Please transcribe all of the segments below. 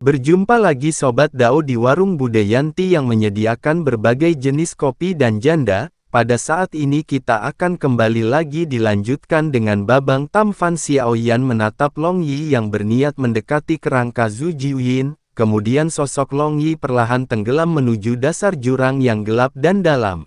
Berjumpa lagi Sobat Dao di Warung Budayanti yang menyediakan berbagai jenis kopi dan janda. Pada saat ini kita akan kembali lagi dilanjutkan dengan Babang Tamfan Xiaoyan menatap Long Yi yang berniat mendekati kerangka Zhu Jiuyin. Kemudian sosok Long Yi perlahan tenggelam menuju dasar jurang yang gelap dan dalam.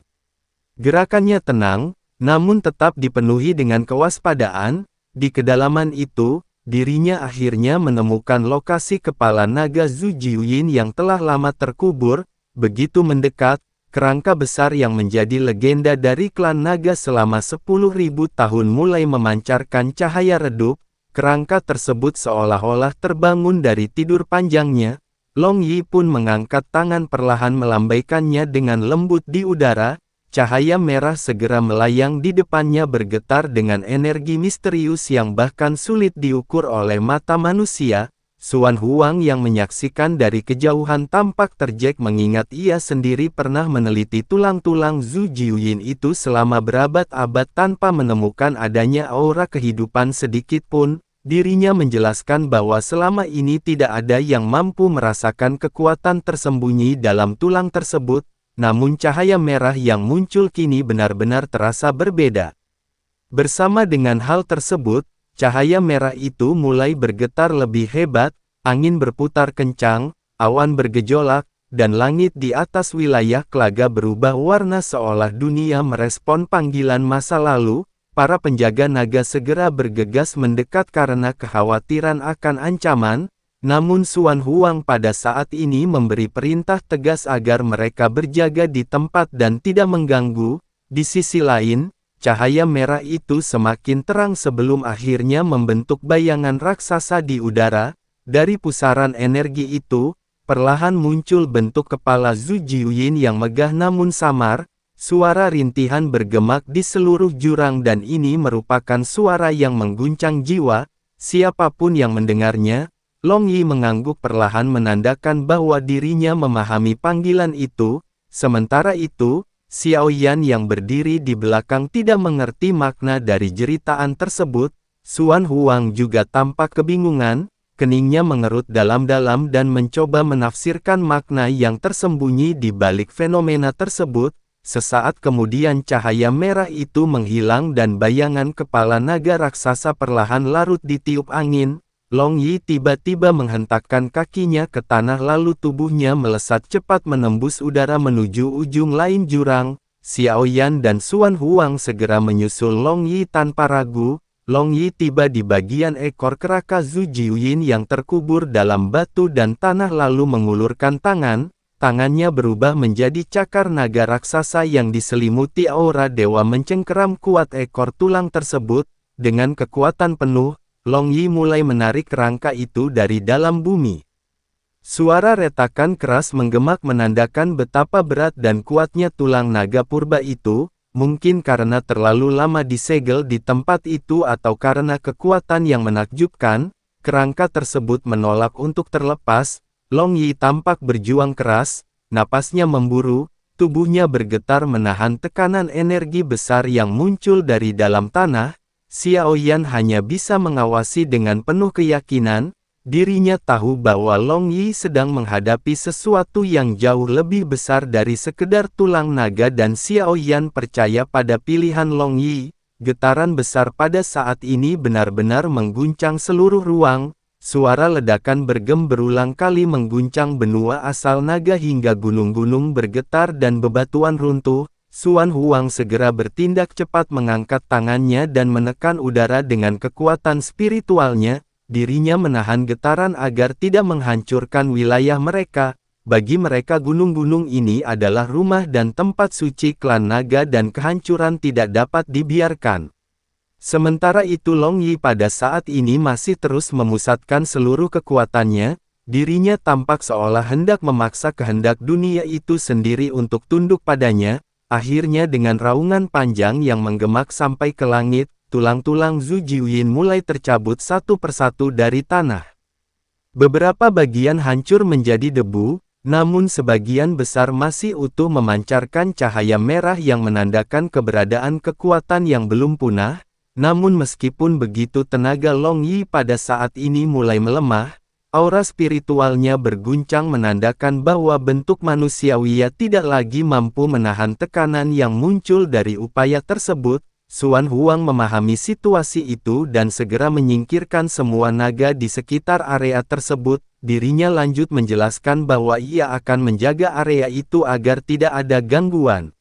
Gerakannya tenang, namun tetap dipenuhi dengan kewaspadaan. Di kedalaman itu, dirinya akhirnya menemukan lokasi kepala naga Zhu Jiuyin yang telah lama terkubur. Begitu mendekat, kerangka besar yang menjadi legenda dari klan naga selama 10.000 tahun mulai memancarkan cahaya redup. Kerangka tersebut seolah-olah terbangun dari tidur panjangnya. Long Yi pun mengangkat tangan perlahan melambaikannya dengan lembut di udara. Cahaya merah segera melayang di depannya bergetar dengan energi misterius yang bahkan sulit diukur oleh mata manusia. Xuan Huang yang menyaksikan dari kejauhan tampak terjek mengingat ia sendiri pernah meneliti tulang-tulang Zhu Jiuyin itu selama berabad-abad tanpa menemukan adanya aura kehidupan sedikit pun. Dirinya menjelaskan bahwa selama ini tidak ada yang mampu merasakan kekuatan tersembunyi dalam tulang tersebut. Namun cahaya merah yang muncul kini benar-benar terasa berbeda. Bersama dengan hal tersebut, cahaya merah itu mulai bergetar lebih hebat, angin berputar kencang, awan bergejolak, dan langit di atas wilayah Kelaga berubah warna seolah dunia merespon panggilan masa lalu. Para penjaga naga segera bergegas mendekat karena kekhawatiran akan ancaman. Namun Xuan Huang pada saat ini memberi perintah tegas agar mereka berjaga di tempat dan tidak mengganggu. Di sisi lain, cahaya merah itu semakin terang sebelum akhirnya membentuk bayangan raksasa di udara. Dari pusaran energi itu, perlahan muncul bentuk kepala Zhu Jiuyin yang megah namun samar. Suara rintihan bergemak di seluruh jurang dan ini merupakan suara yang mengguncang jiwa. Siapapun yang mendengarnya, Long Yi mengangguk perlahan menandakan bahwa dirinya memahami panggilan itu. Sementara itu, Xiaoyan yang berdiri di belakang tidak mengerti makna dari jeritaan tersebut. Xuan Huang juga tampak kebingungan, keningnya mengerut dalam-dalam dan mencoba menafsirkan makna yang tersembunyi di balik fenomena tersebut. Sesaat kemudian cahaya merah itu menghilang dan bayangan kepala naga raksasa perlahan larut ditiup angin. Long Yi tiba-tiba menghentakkan kakinya ke tanah lalu tubuhnya melesat cepat menembus udara menuju ujung lain jurang. Xiaoyan dan Xuan Huang segera menyusul Long Yi tanpa ragu. Long Yi tiba di bagian ekor kerangka Zhu Jiuyin yang terkubur dalam batu dan tanah lalu mengulurkan tangan. Tangannya berubah menjadi cakar naga raksasa yang diselimuti aura dewa mencengkeram kuat ekor tulang tersebut. Dengan kekuatan penuh, Long Yi mulai menarik kerangka itu dari dalam bumi. Suara retakan keras menggemak menandakan betapa berat dan kuatnya tulang naga purba itu, mungkin karena terlalu lama disegel di tempat itu atau karena kekuatan yang menakjubkan, kerangka tersebut menolak untuk terlepas. Long Yi tampak berjuang keras, napasnya memburu, tubuhnya bergetar menahan tekanan energi besar yang muncul dari dalam tanah. Xiaoyan hanya bisa mengawasi dengan penuh keyakinan, dirinya tahu bahwa Long Yi sedang menghadapi sesuatu yang jauh lebih besar dari sekedar tulang naga dan Xiaoyan percaya pada pilihan Long Yi. Getaran besar pada saat ini benar-benar mengguncang seluruh ruang, suara ledakan bergem berulang kali mengguncang benua asal naga hingga gunung-gunung bergetar dan bebatuan runtuh. Xuan Huang segera bertindak cepat mengangkat tangannya dan menekan udara dengan kekuatan spiritualnya. Dirinya menahan getaran agar tidak menghancurkan wilayah mereka. Bagi mereka gunung-gunung ini adalah rumah dan tempat suci klan naga dan kehancuran tidak dapat dibiarkan. Sementara itu Long Yi pada saat ini masih terus memusatkan seluruh kekuatannya. Dirinya tampak seolah hendak memaksa kehendak dunia itu sendiri untuk tunduk padanya. Akhirnya dengan raungan panjang yang menggemak sampai ke langit, tulang-tulang Zhu Jiuyin mulai tercabut satu persatu dari tanah. Beberapa bagian hancur menjadi debu, namun sebagian besar masih utuh memancarkan cahaya merah yang menandakan keberadaan kekuatan yang belum punah. Namun meskipun begitu tenaga Long Yi pada saat ini mulai melemah, Aura spiritualnya berguncang menandakan bahwa bentuk manusiawinya tidak lagi mampu menahan tekanan yang muncul dari upaya tersebut. Xuan Huang memahami situasi itu dan segera menyingkirkan semua naga di sekitar area tersebut. Dirinya lanjut menjelaskan bahwa ia akan menjaga area itu agar tidak ada gangguan.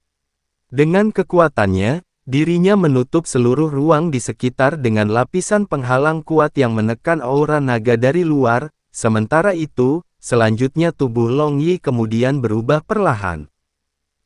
Dengan kekuatannya, dirinya menutup seluruh ruang di sekitar dengan lapisan penghalang kuat yang menekan aura naga dari luar. Sementara itu, selanjutnya tubuh Long Yi kemudian berubah perlahan.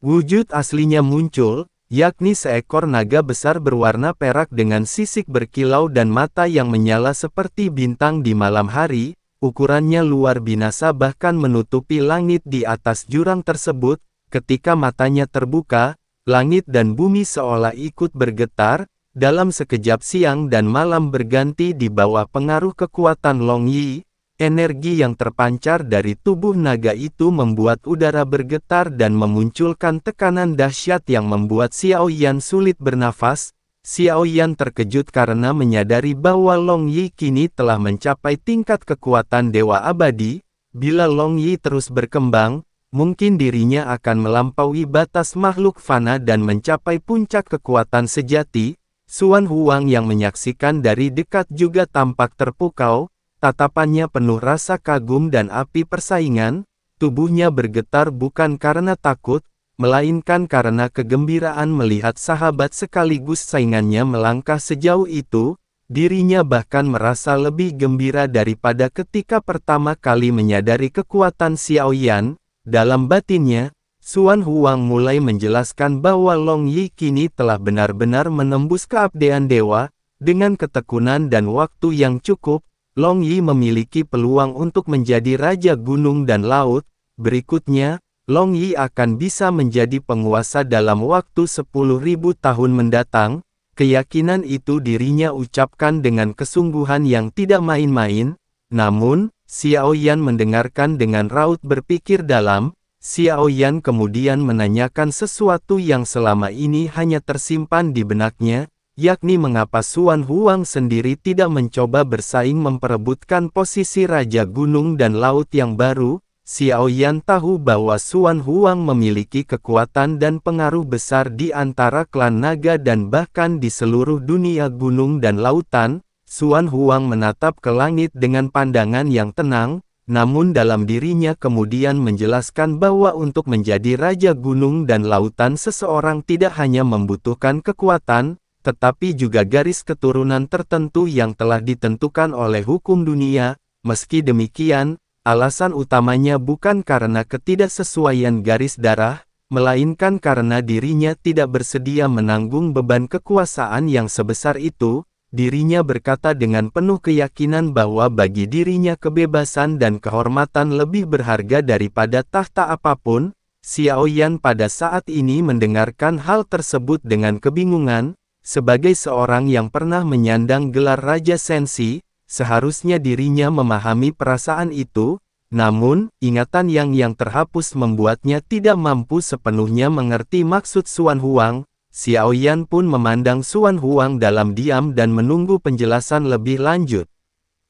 Wujud aslinya muncul, yakni seekor naga besar berwarna perak dengan sisik berkilau dan mata yang menyala seperti bintang di malam hari. Ukurannya luar binasa bahkan menutupi langit di atas jurang tersebut. Ketika matanya terbuka, langit dan bumi seolah ikut bergetar. Dalam sekejap siang dan malam berganti di bawah pengaruh kekuatan Long Yi. Energi yang terpancar dari tubuh naga itu membuat udara bergetar dan memunculkan tekanan dahsyat yang membuat Xiao Yan sulit bernafas. Xiao Yan terkejut karena menyadari bahwa Long Yi kini telah mencapai tingkat kekuatan dewa abadi. Bila Long Yi terus berkembang, mungkin dirinya akan melampaui batas makhluk fana dan mencapai puncak kekuatan sejati. Xuan Huang yang menyaksikan dari dekat juga tampak terpukau. Tatapannya penuh rasa kagum dan api persaingan, tubuhnya bergetar bukan karena takut, melainkan karena kegembiraan melihat sahabat sekaligus saingannya melangkah sejauh itu. Dirinya bahkan merasa lebih gembira daripada ketika pertama kali menyadari kekuatan Xiao Yan. Dalam batinnya, Xuan Huang mulai menjelaskan bahwa Long Yi kini telah benar-benar menembus keabdian dewa. Dengan ketekunan dan waktu yang cukup, Long Yi memiliki peluang untuk menjadi Raja Gunung dan Laut. Berikutnya, Long Yi akan bisa menjadi penguasa dalam waktu 10.000 tahun mendatang. Keyakinan itu dirinya ucapkan dengan kesungguhan yang tidak main-main. Namun, Xiao Yan mendengarkan dengan raut berpikir dalam. Xiao Yan kemudian menanyakan sesuatu yang selama ini hanya tersimpan di benaknya. Yakni mengapa Xuan Huang sendiri tidak mencoba bersaing memperebutkan posisi Raja Gunung dan Laut yang baru. Xiao Yan tahu bahwa Xuan Huang memiliki kekuatan dan pengaruh besar di antara klan naga dan bahkan di seluruh dunia gunung dan lautan. Xuan Huang menatap ke langit dengan pandangan yang tenang, namun dalam dirinya kemudian menjelaskan bahwa untuk menjadi Raja Gunung dan Lautan seseorang tidak hanya membutuhkan kekuatan, tetapi juga garis keturunan tertentu yang telah ditentukan oleh hukum dunia. Meski demikian, alasan utamanya bukan karena ketidaksesuaian garis darah, melainkan karena dirinya tidak bersedia menanggung beban kekuasaan yang sebesar itu. Dirinya berkata dengan penuh keyakinan bahwa bagi dirinya kebebasan dan kehormatan lebih berharga daripada tahta apapun. Xiao Yan pada saat ini mendengarkan hal tersebut dengan kebingungan. Sebagai seorang yang pernah menyandang gelar Raja Sensi, seharusnya dirinya memahami perasaan itu. Namun, ingatan yang terhapus membuatnya tidak mampu sepenuhnya mengerti maksud Xuan Huang. Xiao Yan pun memandang Xuan Huang dalam diam dan menunggu penjelasan lebih lanjut.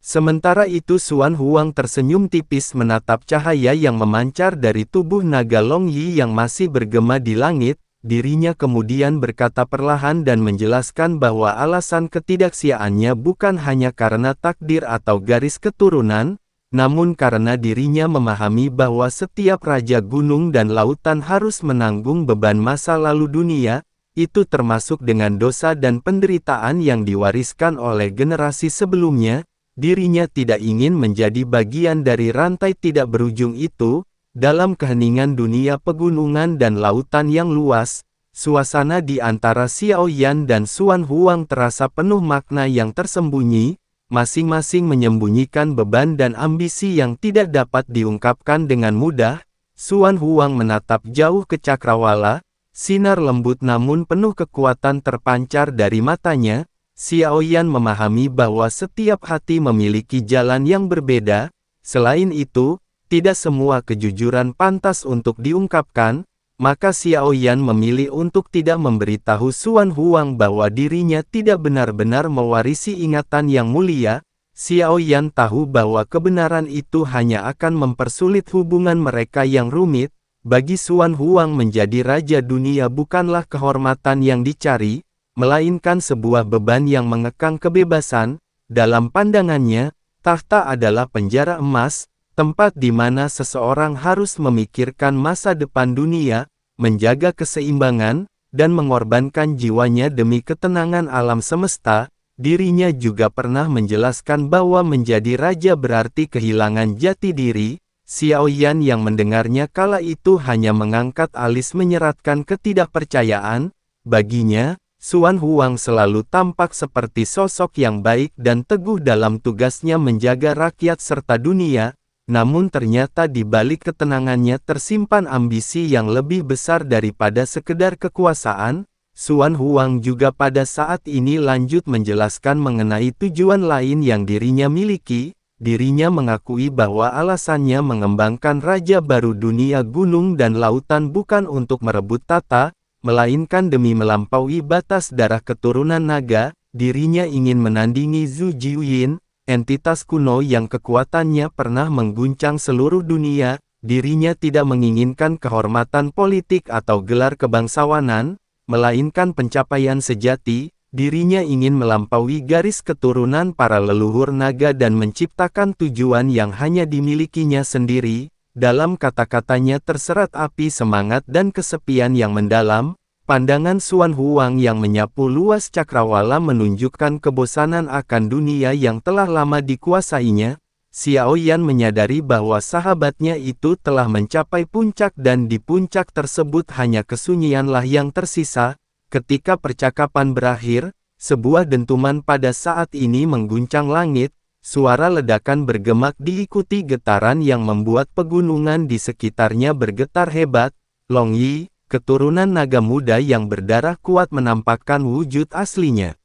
Sementara itu Xuan Huang tersenyum tipis menatap cahaya yang memancar dari tubuh naga Long Yi yang masih bergema di langit. Dirinya kemudian berkata perlahan dan menjelaskan bahwa alasan ketidaksiaannya bukan hanya karena takdir atau garis keturunan, namun karena dirinya memahami bahwa setiap Raja Gunung dan Lautan harus menanggung beban masa lalu dunia, itu termasuk dengan dosa dan penderitaan yang diwariskan oleh generasi sebelumnya. Dirinya tidak ingin menjadi bagian dari rantai tidak berujung itu. Dalam keheningan dunia pegunungan dan lautan yang luas, suasana di antara Xiao Yan dan Xuan Huang terasa penuh makna yang tersembunyi, masing-masing menyembunyikan beban dan ambisi yang tidak dapat diungkapkan dengan mudah. Xuan Huang menatap jauh ke cakrawala, sinar lembut namun penuh kekuatan terpancar dari matanya. Xiao Yan memahami bahwa setiap hati memiliki jalan yang berbeda. Selain itu, tidak semua kejujuran pantas untuk diungkapkan, maka Xiao Yan memilih untuk tidak memberitahu Xuan Huang bahwa dirinya tidak benar-benar mewarisi ingatan yang mulia. Xiao Yan tahu bahwa kebenaran itu hanya akan mempersulit hubungan mereka yang rumit. Bagi Xuan Huang menjadi raja dunia bukanlah kehormatan yang dicari, melainkan sebuah beban yang mengekang kebebasan. Dalam pandangannya, tahta adalah penjara emas, tempat di mana seseorang harus memikirkan masa depan dunia, menjaga keseimbangan, dan mengorbankan jiwanya demi ketenangan alam semesta. Dirinya juga pernah menjelaskan bahwa menjadi raja berarti kehilangan jati diri. Xiao Yan yang mendengarnya kala itu hanya mengangkat alis menyeratkan ketidakpercayaan. Baginya, Xuan Huang selalu tampak seperti sosok yang baik dan teguh dalam tugasnya menjaga rakyat serta dunia. Namun ternyata di balik ketenangannya tersimpan ambisi yang lebih besar daripada sekedar kekuasaan. Xuan Huang juga pada saat ini lanjut menjelaskan mengenai tujuan lain yang dirinya miliki. Dirinya mengakui bahwa alasannya mengembangkan raja baru dunia gunung dan lautan bukan untuk merebut tata, melainkan demi melampaui batas darah keturunan naga. Dirinya ingin menandingi Zhu Jiuyin, entitas kuno yang kekuatannya pernah mengguncang seluruh dunia. Dirinya tidak menginginkan kehormatan politik atau gelar kebangsawanan, melainkan pencapaian sejati. Dirinya ingin melampaui garis keturunan para leluhur naga dan menciptakan tujuan yang hanya dimilikinya sendiri. Dalam kata-katanya terserat api semangat dan kesepian yang mendalam. Pandangan Xuan Huang yang menyapu luas cakrawala menunjukkan kebosanan akan dunia yang telah lama dikuasainya. Xiao Yan menyadari bahwa sahabatnya itu telah mencapai puncak dan di puncak tersebut hanya kesunyianlah yang tersisa. Ketika percakapan berakhir, sebuah dentuman pada saat ini mengguncang langit. Suara ledakan bergemak diikuti getaran yang membuat pegunungan di sekitarnya bergetar hebat. Long Yi, keturunan naga muda yang berdarah kuat menampakkan wujud aslinya.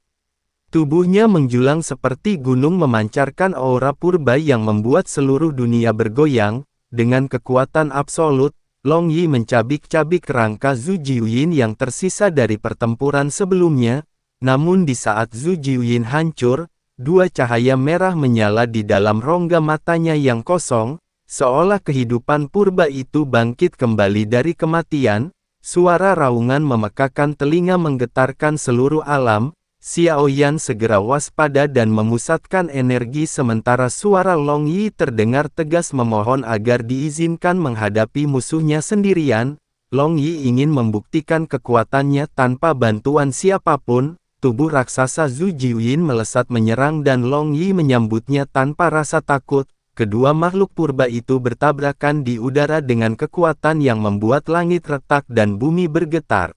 Tubuhnya menjulang seperti gunung memancarkan aura purba yang membuat seluruh dunia bergoyang. Dengan kekuatan absolut, Long Yi mencabik-cabik kerangka Zhu Jiuyin yang tersisa dari pertempuran sebelumnya. Namun di saat Zhu Jiuyin hancur, dua cahaya merah menyala di dalam rongga matanya yang kosong, seolah kehidupan purba itu bangkit kembali dari kematian. Suara raungan memekakan telinga menggetarkan seluruh alam. Xiao Yan segera waspada dan memusatkan energi sementara suara Long Yi terdengar tegas memohon agar diizinkan menghadapi musuhnya sendirian. Long Yi ingin membuktikan kekuatannya tanpa bantuan siapapun. Tubuh raksasa Zhu Jiuyin melesat menyerang dan Long Yi menyambutnya tanpa rasa takut. Kedua makhluk purba itu bertabrakan di udara dengan kekuatan yang membuat langit retak dan bumi bergetar.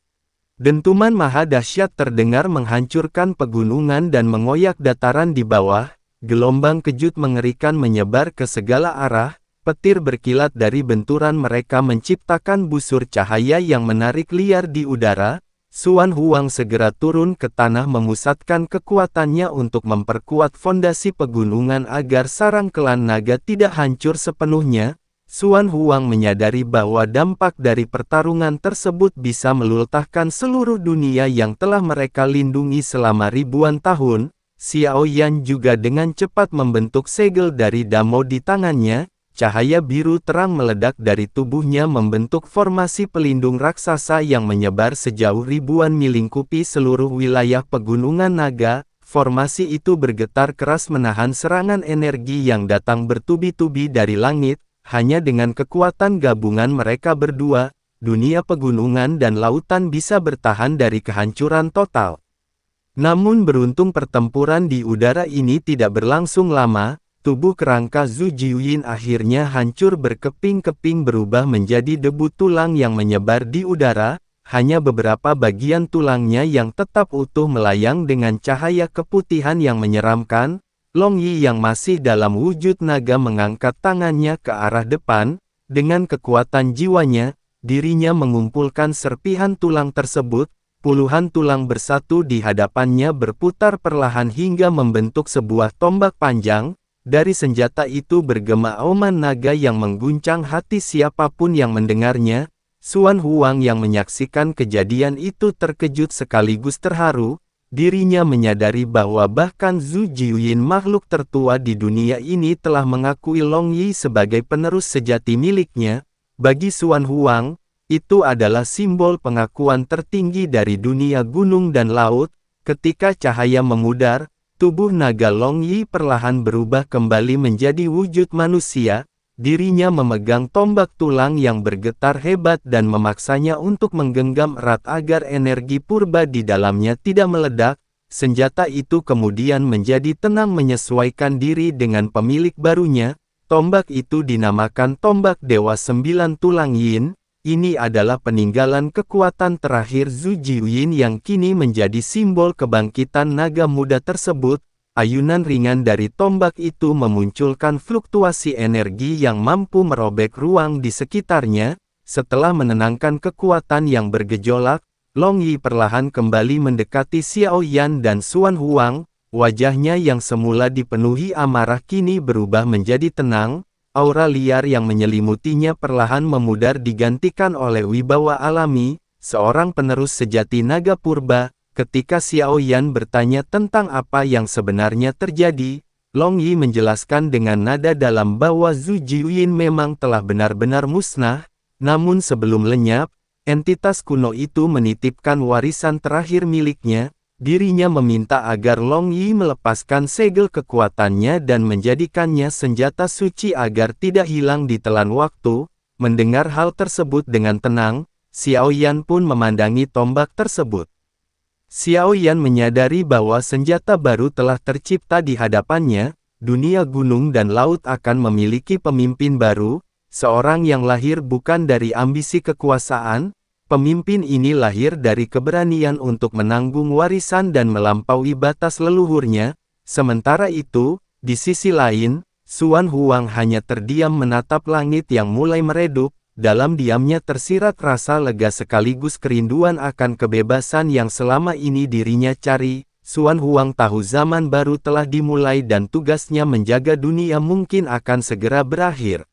Dentuman maha dahsyat terdengar menghancurkan pegunungan dan mengoyak dataran di bawah. Gelombang kejut mengerikan menyebar ke segala arah. Petir berkilat dari benturan mereka menciptakan busur cahaya yang menarik liar di udara. Xuan Huang segera turun ke tanah memusatkan kekuatannya untuk memperkuat fondasi pegunungan agar sarang klan naga tidak hancur sepenuhnya. Xuan Huang menyadari bahwa dampak dari pertarungan tersebut bisa meluluhtahkan seluruh dunia yang telah mereka lindungi selama ribuan tahun. Xiao Yan juga dengan cepat membentuk segel dari damo di tangannya. Cahaya biru terang meledak dari tubuhnya membentuk formasi pelindung raksasa yang menyebar sejauh ribuan melingkupi seluruh wilayah pegunungan naga. Formasi itu bergetar keras menahan serangan energi yang datang bertubi-tubi dari langit. Hanya dengan kekuatan gabungan mereka berdua, dunia pegunungan dan lautan bisa bertahan dari kehancuran total. Namun beruntung pertempuran di udara ini tidak berlangsung lama. Tubuh kerangka Zhu Jiuyin akhirnya hancur berkeping-keping berubah menjadi debu tulang yang menyebar di udara. Hanya beberapa bagian tulangnya yang tetap utuh melayang dengan cahaya keputihan yang menyeramkan. Long Yi yang masih dalam wujud naga mengangkat tangannya ke arah depan. Dengan kekuatan jiwanya, dirinya mengumpulkan serpihan tulang tersebut. Puluhan tulang bersatu di hadapannya berputar perlahan hingga membentuk sebuah tombak panjang. Dari senjata itu bergema auman naga yang mengguncang hati siapapun yang mendengarnya. Xuan Huang yang menyaksikan kejadian itu terkejut sekaligus terharu. dirinya menyadari bahwa bahkan Zhu Jiuyin, makhluk tertua di dunia ini, telah mengakui Long Yi sebagai penerus sejati miliknya. Bagi Xuan Huang, itu adalah simbol pengakuan tertinggi dari dunia gunung dan laut. Ketika cahaya memudar, tubuh naga Long Yi perlahan berubah kembali menjadi wujud manusia. Dirinya memegang tombak tulang yang bergetar hebat dan memaksanya untuk menggenggam erat agar energi purba di dalamnya tidak meledak. Senjata itu kemudian menjadi tenang menyesuaikan diri dengan pemilik barunya. Tombak itu dinamakan Tombak Dewa Sembilan Tulang Yin. Ini adalah peninggalan kekuatan terakhir Zhu Jiuyin yang kini menjadi simbol kebangkitan naga muda tersebut. Ayunan ringan dari tombak itu memunculkan fluktuasi energi yang mampu merobek ruang di sekitarnya. Setelah menenangkan kekuatan yang bergejolak, Long Yi perlahan kembali mendekati Xiao Yan dan Xuan Huang. Wajahnya yang semula dipenuhi amarah kini berubah menjadi tenang. Aura liar yang menyelimutinya perlahan memudar digantikan oleh wibawa alami, seorang penerus sejati naga purba. Ketika Xiao Yan bertanya tentang apa yang sebenarnya terjadi, Long Yi menjelaskan dengan nada dalam bahwa Zhu Jiuyin memang telah benar-benar musnah. Namun sebelum lenyap, entitas kuno itu menitipkan warisan terakhir miliknya. Dirinya meminta agar Long Yi melepaskan segel kekuatannya dan menjadikannya senjata suci agar tidak hilang di telan waktu. Mendengar hal tersebut dengan tenang, Xiao Yan pun memandangi tombak tersebut. Xiao Yan menyadari bahwa senjata baru telah tercipta di hadapannya. Dunia gunung dan laut akan memiliki pemimpin baru, seorang yang lahir bukan dari ambisi kekuasaan. Pemimpin ini lahir dari keberanian untuk menanggung warisan dan melampaui batas leluhurnya. Sementara itu, di sisi lain, Xuan Huang hanya terdiam menatap langit yang mulai meredup. Dalam diamnya tersirat rasa lega sekaligus kerinduan akan kebebasan yang selama ini dirinya cari. Xuan Huang tahu zaman baru telah dimulai dan tugasnya menjaga dunia mungkin akan segera berakhir.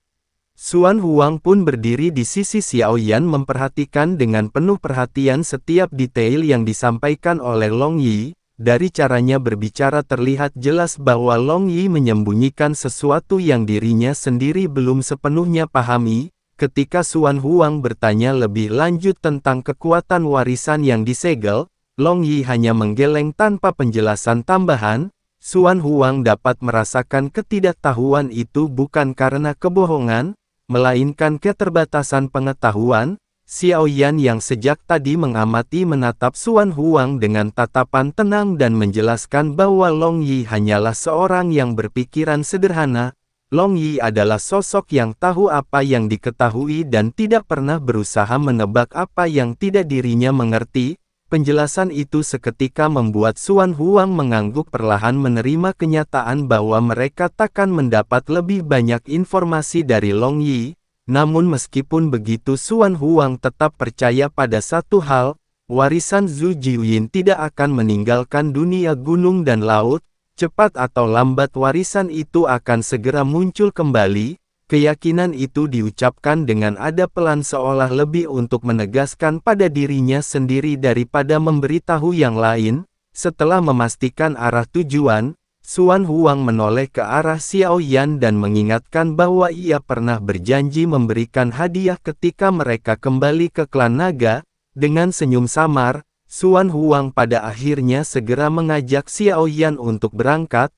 Xuan Huang pun berdiri di sisi Xiao Yan memperhatikan dengan penuh perhatian setiap detail yang disampaikan oleh Long Yi. Dari caranya berbicara terlihat jelas bahwa Long Yi menyembunyikan sesuatu yang dirinya sendiri belum sepenuhnya pahami. Ketika Xuan Huang bertanya lebih lanjut tentang kekuatan warisan yang disegel, Long Yi hanya menggeleng tanpa penjelasan tambahan. Xuan Huang dapat merasakan ketidaktahuan itu bukan karena kebohongan, melainkan keterbatasan pengetahuan. Xiao Yan yang sejak tadi mengamati menatap Xuan Huang dengan tatapan tenang dan menjelaskan bahwa Long Yi hanyalah seorang yang berpikiran sederhana. Long Yi adalah sosok yang tahu apa yang diketahui dan tidak pernah berusaha menebak apa yang tidak dirinya mengerti. Penjelasan itu seketika membuat Xuan Huang mengangguk perlahan menerima kenyataan bahwa mereka takkan mendapat lebih banyak informasi dari Long Yi. Namun meskipun begitu Xuan Huang tetap percaya pada satu hal, warisan Zhu Jiuyin tidak akan meninggalkan dunia gunung dan laut. Cepat atau lambat warisan itu akan segera muncul kembali. Keyakinan itu diucapkan dengan ada pelan seolah lebih untuk menegaskan pada dirinya sendiri daripada memberitahu yang lain. Setelah memastikan arah tujuan, Xuan Huang menoleh ke arah Xiao Yan dan mengingatkan bahwa ia pernah berjanji memberikan hadiah ketika mereka kembali ke klan naga. Dengan senyum samar, Xuan Huang pada akhirnya segera mengajak Xiao Yan untuk berangkat.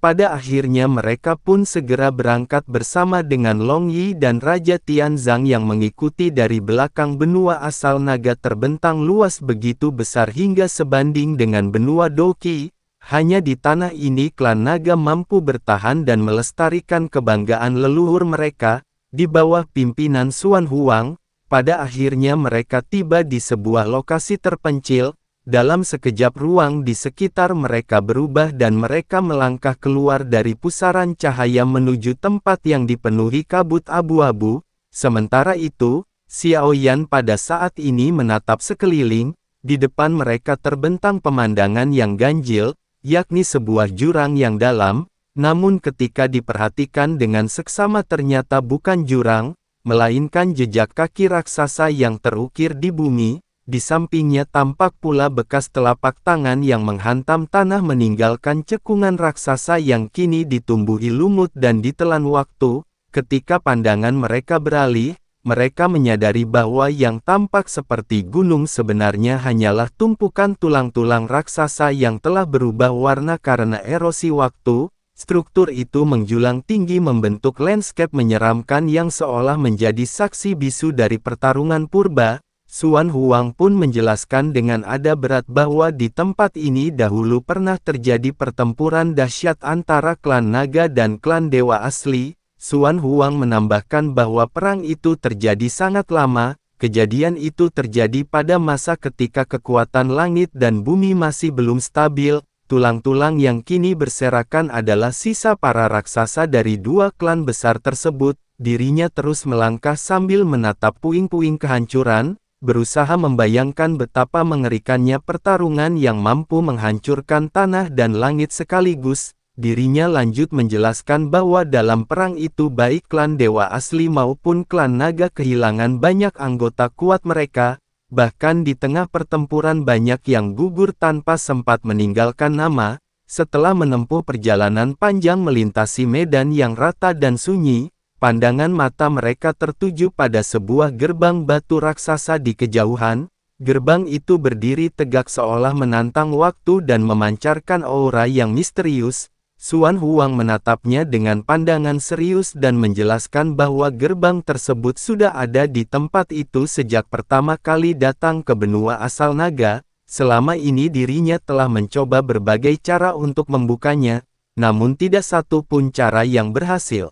Pada akhirnya mereka pun segera berangkat bersama dengan Long Yi dan Raja Tianzang yang mengikuti dari belakang. Benua asal naga terbentang luas begitu besar hingga sebanding dengan benua Doqi. Hanya di tanah ini klan naga mampu bertahan dan melestarikan kebanggaan leluhur mereka. Di bawah pimpinan Xuan Huang, pada akhirnya mereka tiba di sebuah lokasi terpencil. Dalam sekejap ruang di sekitar mereka berubah dan mereka melangkah keluar dari pusaran cahaya menuju tempat yang dipenuhi kabut abu-abu. Sementara itu, Xiao Yan pada saat ini menatap sekeliling. Di depan mereka terbentang pemandangan yang ganjil, yakni sebuah jurang yang dalam. Namun ketika diperhatikan dengan seksama ternyata bukan jurang, melainkan jejak kaki raksasa yang terukir di bumi. Di sampingnya tampak pula bekas telapak tangan yang menghantam tanah meninggalkan cekungan raksasa yang kini ditumbuhi lumut dan ditelan waktu. Ketika pandangan mereka beralih, mereka menyadari bahwa yang tampak seperti gunung sebenarnya hanyalah tumpukan tulang-tulang raksasa yang telah berubah warna karena erosi waktu. Struktur itu menjulang tinggi membentuk landscape menyeramkan yang seolah menjadi saksi bisu dari pertarungan purba. Xuan Huang pun menjelaskan dengan nada berat bahwa di tempat ini dahulu pernah terjadi pertempuran dahsyat antara klan naga dan klan dewa asli. Xuan Huang menambahkan bahwa perang itu terjadi sangat lama. Kejadian itu terjadi pada masa ketika kekuatan langit dan bumi masih belum stabil. Tulang-tulang yang kini berserakan adalah sisa para raksasa dari dua klan besar tersebut. Dirinya terus melangkah sambil menatap puing-puing kehancuran, berusaha membayangkan betapa mengerikannya pertarungan yang mampu menghancurkan tanah dan langit sekaligus. Dirinya lanjut menjelaskan bahwa dalam perang itu baik klan dewa asli maupun klan naga kehilangan banyak anggota kuat mereka. Bahkan di tengah pertempuran banyak yang gugur tanpa sempat meninggalkan nama. Setelah menempuh perjalanan panjang melintasi medan yang rata dan sunyi, pandangan mata mereka tertuju pada sebuah gerbang batu raksasa di kejauhan. Gerbang itu berdiri tegak seolah menantang waktu dan memancarkan aura yang misterius. Xuan Huang menatapnya dengan pandangan serius dan menjelaskan bahwa gerbang tersebut sudah ada di tempat itu sejak pertama kali datang ke benua asal naga. Selama ini dirinya telah mencoba berbagai cara untuk membukanya, namun tidak satu pun cara yang berhasil.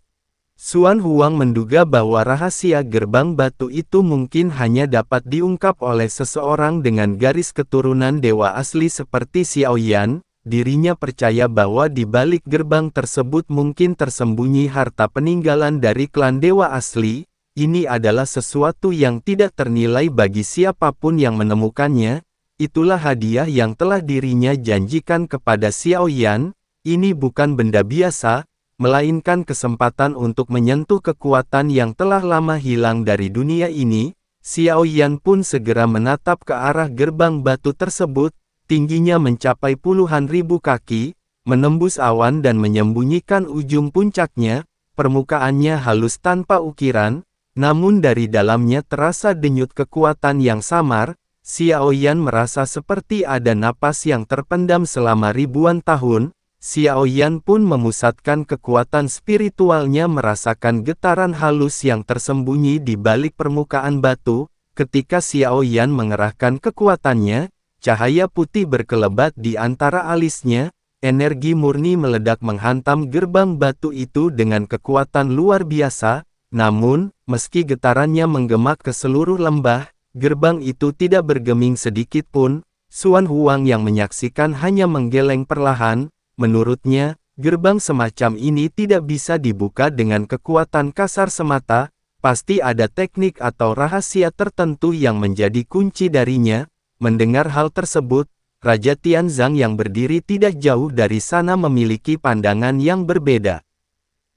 Xuan Huang menduga bahwa rahasia gerbang batu itu mungkin hanya dapat diungkap oleh seseorang dengan garis keturunan dewa asli seperti Xiao Yan. Dirinya percaya bahwa di balik gerbang tersebut mungkin tersembunyi harta peninggalan dari klan dewa asli. Ini adalah sesuatu yang tidak ternilai bagi siapapun yang menemukannya. Itulah hadiah yang telah dirinya janjikan kepada Xiao Yan. Ini bukan benda biasa, melainkan kesempatan untuk menyentuh kekuatan yang telah lama hilang dari dunia ini. Xiao Yan pun segera menatap ke arah gerbang batu tersebut. Tingginya mencapai puluhan ribu kaki, menembus awan dan menyembunyikan ujung puncaknya. Permukaannya halus tanpa ukiran, namun dari dalamnya terasa denyut kekuatan yang samar. Xiao Yan merasa seperti ada napas yang terpendam selama ribuan tahun. Xiao Yan pun memusatkan kekuatan spiritualnya merasakan getaran halus yang tersembunyi di balik permukaan batu. Ketika Xiao Yan mengerahkan kekuatannya, cahaya putih berkelebat di antara alisnya, energi murni meledak menghantam gerbang batu itu dengan kekuatan luar biasa. Namun, meski getarannya menggemak ke seluruh lembah, gerbang itu tidak bergeming sedikit pun. Xuan Huang yang menyaksikan hanya menggeleng perlahan. Menurutnya, gerbang semacam ini tidak bisa dibuka dengan kekuatan kasar semata. Pasti ada teknik atau rahasia tertentu yang menjadi kunci darinya. Mendengar hal tersebut, Raja Tianzang yang berdiri tidak jauh dari sana memiliki pandangan yang berbeda.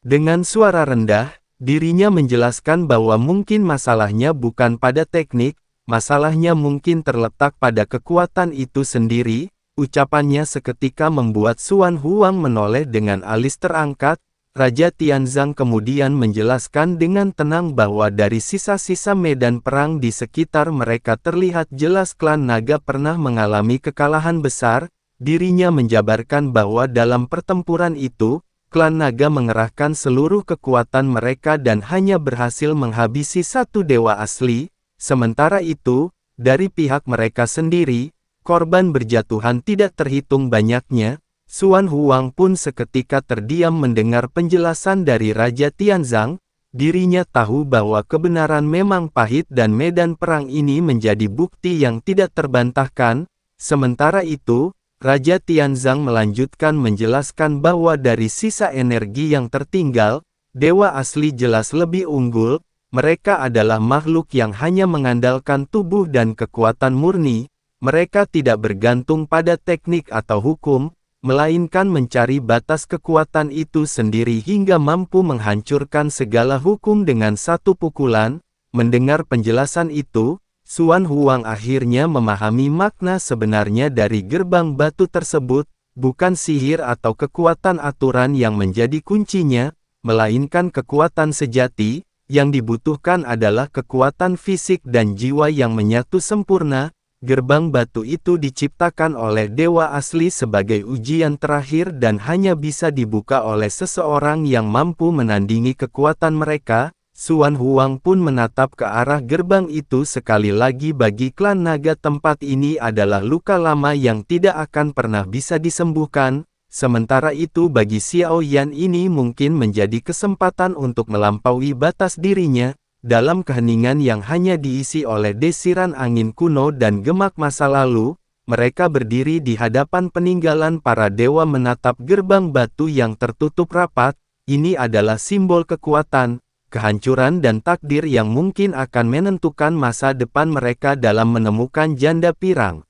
Dengan suara rendah, dirinya menjelaskan bahwa mungkin masalahnya bukan pada teknik, masalahnya mungkin terletak pada kekuatan itu sendiri. Ucapannya seketika membuat Xuan Huang menoleh dengan alis terangkat. Raja Tianzang kemudian menjelaskan dengan tenang bahwa dari sisa-sisa medan perang di sekitar mereka terlihat jelas klan naga pernah mengalami kekalahan besar. Dirinya menjabarkan bahwa dalam pertempuran itu, klan naga mengerahkan seluruh kekuatan mereka dan hanya berhasil menghabisi satu dewa asli. Sementara itu, dari pihak mereka sendiri, korban berjatuhan tidak terhitung banyaknya. Xuan Huang pun seketika terdiam mendengar penjelasan dari Raja Tianzang. Dirinya tahu bahwa kebenaran memang pahit dan medan perang ini menjadi bukti yang tidak terbantahkan. Sementara itu, Raja Tianzang melanjutkan menjelaskan bahwa dari sisa energi yang tertinggal, dewa asli jelas lebih unggul. Mereka adalah makhluk yang hanya mengandalkan tubuh dan kekuatan murni. Mereka tidak bergantung pada teknik atau hukum, melainkan mencari batas kekuatan itu sendiri hingga mampu menghancurkan segala hukum dengan satu pukulan. Mendengar penjelasan itu, Xuan Huang akhirnya memahami makna sebenarnya dari gerbang batu tersebut, bukan sihir atau kekuatan aturan yang menjadi kuncinya, melainkan kekuatan sejati, yang dibutuhkan adalah kekuatan fisik dan jiwa yang menyatu sempurna. Gerbang batu itu diciptakan oleh dewa asli sebagai ujian terakhir dan hanya bisa dibuka oleh seseorang yang mampu menandingi kekuatan mereka. Xuan Huang pun menatap ke arah gerbang itu sekali lagi. Bagi klan naga, tempat ini adalah luka lama yang tidak akan pernah bisa disembuhkan. Sementara itu bagi Xiao Yan ini mungkin menjadi kesempatan untuk melampaui batas dirinya. Dalam keheningan yang hanya diisi oleh desiran angin kuno dan gemak masa lalu, mereka berdiri di hadapan peninggalan para dewa menatap gerbang batu yang tertutup rapat. Ini adalah simbol kekuatan, kehancuran dan takdir yang mungkin akan menentukan masa depan mereka dalam menemukan janda pirang.